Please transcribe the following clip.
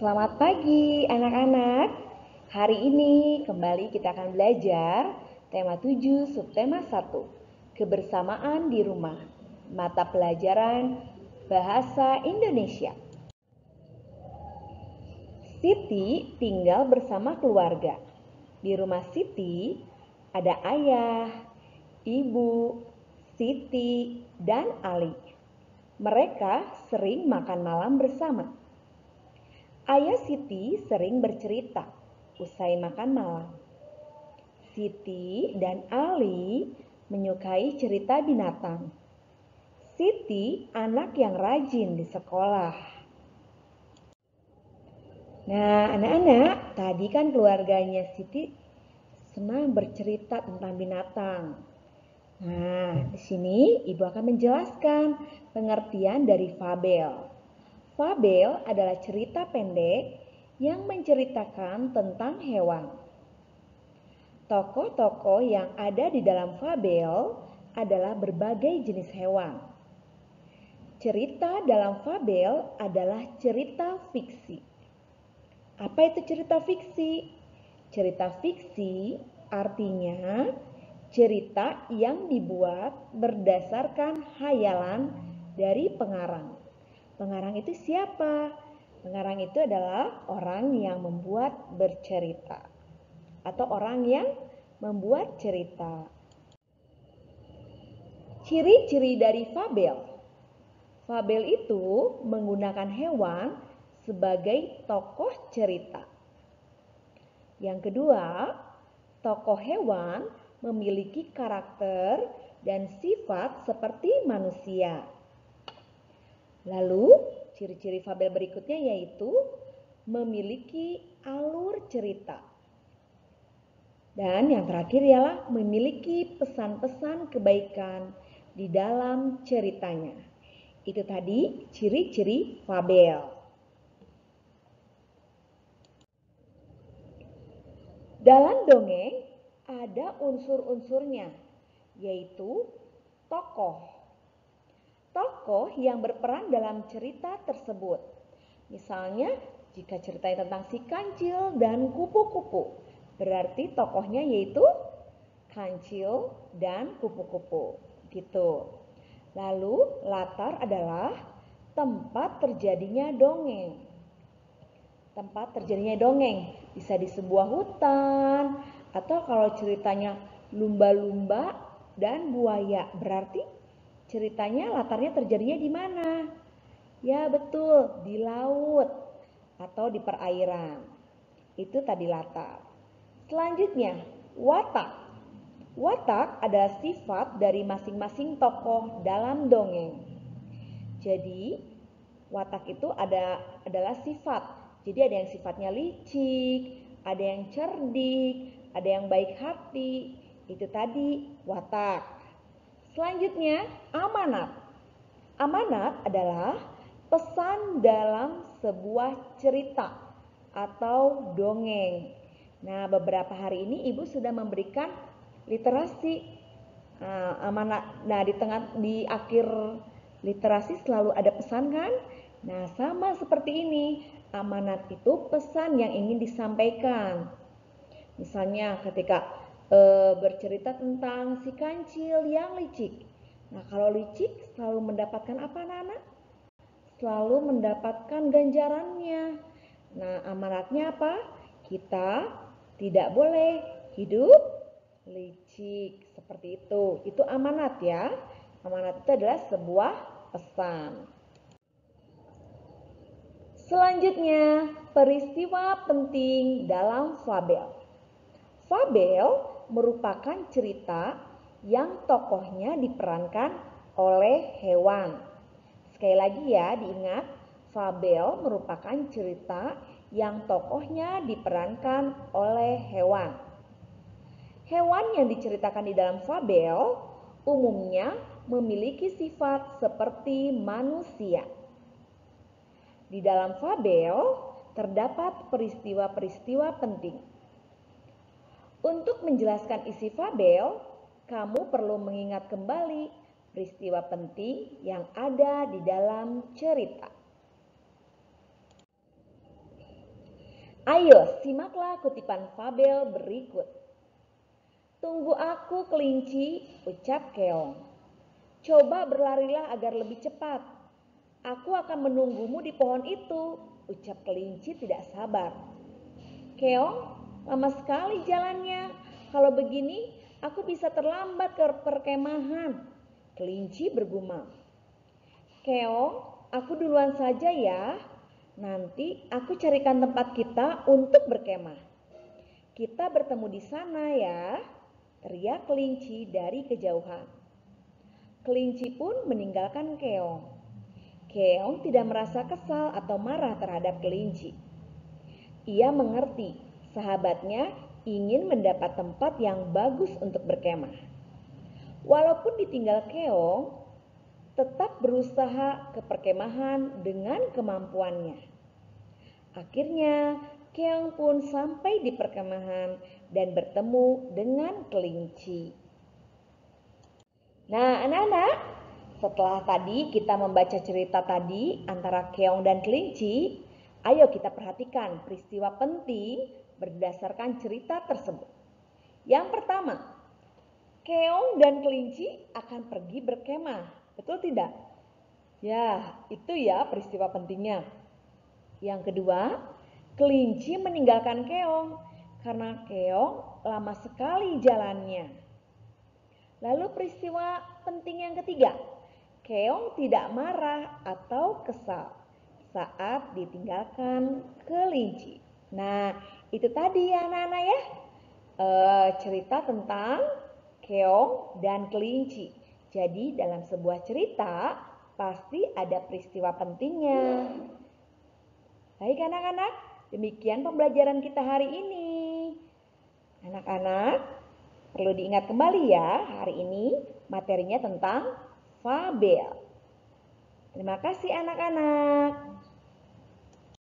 Selamat pagi anak-anak. Hari ini kembali kita akan belajar tema 7 subtema 1. Kebersamaan di rumah. Mata pelajaran Bahasa Indonesia. Siti tinggal bersama keluarga. Di rumah Siti ada ayah, ibu, Siti, dan Ali. Mereka sering makan malam bersama. Ayah Siti sering bercerita usai makan malam. Siti dan Ali menyukai cerita binatang. Siti anak yang rajin di sekolah. Nah, anak-anak, tadi kan keluarganya Siti senang bercerita tentang binatang. Nah, di sini Ibu akan menjelaskan pengertian dari fabel. Fabel adalah cerita pendek yang menceritakan tentang hewan. Tokoh-tokoh yang ada di dalam fabel adalah berbagai jenis hewan. Cerita dalam fabel adalah cerita fiksi. Apa itu cerita fiksi? Cerita fiksi artinya cerita yang dibuat berdasarkan hayalan dari pengarang. Pengarang itu siapa? Pengarang itu adalah orang yang membuat bercerita atau orang yang membuat cerita. Ciri-ciri dari fabel. Fabel itu menggunakan hewan sebagai tokoh cerita. Yang kedua, tokoh hewan memiliki karakter dan sifat seperti manusia. Lalu, ciri-ciri fabel berikutnya yaitu memiliki alur cerita. Dan yang terakhir ialah memiliki pesan-pesan kebaikan di dalam ceritanya. Itu tadi ciri-ciri fabel. Dalam dongeng ada unsur-unsurnya, yaitu tokoh. Tokoh yang berperan dalam cerita tersebut. Misalnya, jika ceritanya tentang si kancil dan kupu-kupu, berarti tokohnya yaitu kancil dan kupu-kupu. Gitu. Lalu, latar adalah tempat terjadinya dongeng. Tempat terjadinya dongeng bisa di sebuah hutan, atau kalau ceritanya lumba-lumba dan buaya, berarti ceritanya latarnya terjadinya di mana? Ya betul, di laut atau di perairan. Itu tadi latar. Selanjutnya, watak. Watak adalah sifat dari masing-masing tokoh dalam dongeng. Jadi, watak itu adalah sifat. Jadi ada yang sifatnya licik, ada yang cerdik, ada yang baik hati. Itu tadi watak. Selanjutnya, amanat. Amanat adalah pesan dalam sebuah cerita atau dongeng. Nah, beberapa hari ini Ibu sudah memberikan literasi amanat. Nah, di akhir literasi selalu ada pesan kan? Nah, sama seperti ini. Amanat itu pesan yang ingin disampaikan. Misalnya ketika bercerita tentang si kancil yang licik. Nah, kalau licik selalu mendapatkan apa, anak-anak? Selalu mendapatkan ganjarannya. Nah, amanatnya apa? Kita tidak boleh hidup licik. Seperti itu. Itu amanat ya. Amanat itu adalah sebuah pesan. Selanjutnya, peristiwa penting dalam fabel. Fabel merupakan cerita yang tokohnya diperankan oleh hewan. Sekali lagi ya, diingat, fabel merupakan cerita yang tokohnya diperankan oleh hewan. Hewan yang diceritakan di dalam fabel umumnya memiliki sifat seperti manusia. Di dalam fabel terdapat peristiwa-peristiwa penting. Untuk menjelaskan isi fabel, kamu perlu mengingat kembali peristiwa penting yang ada di dalam cerita. Ayo, simaklah kutipan fabel berikut. Tunggu aku, kelinci, ucap keong. Coba berlarilah agar lebih cepat. Aku akan menunggumu di pohon itu, ucap kelinci tidak sabar. Keong, lama sekali jalannya. Kalau begini, aku bisa terlambat ke perkemahan. Kelinci bergumam. Keong, aku duluan saja ya. Nanti aku carikan tempat kita untuk berkemah. Kita bertemu di sana ya, teriak kelinci dari kejauhan. Kelinci pun meninggalkan keong. Keong tidak merasa kesal atau marah terhadap kelinci. Ia mengerti sahabatnya ingin mendapat tempat yang bagus untuk berkemah. Walaupun ditinggal keong, tetap berusaha ke perkemahan dengan kemampuannya. Akhirnya, keong pun sampai di perkemahan dan bertemu dengan kelinci. Nah, anak-anak, setelah tadi kita membaca cerita tadi antara keong dan kelinci, ayo kita perhatikan peristiwa penting berdasarkan cerita tersebut. Yang pertama, keong dan kelinci akan pergi berkemah. Betul tidak? Ya, itu ya peristiwa pentingnya. Yang kedua, kelinci meninggalkan keong karena keong lama sekali jalannya. Lalu peristiwa penting yang ketiga, keong tidak marah atau kesal saat ditinggalkan kelinci. Nah, itu tadi ya anak-anak ya, cerita tentang keong dan kelinci. Jadi dalam sebuah cerita pasti ada peristiwa pentingnya. Baik anak-anak, demikian pembelajaran kita hari ini. Anak-anak, perlu diingat kembali ya, hari ini materinya tentang fabel. Terima kasih anak-anak.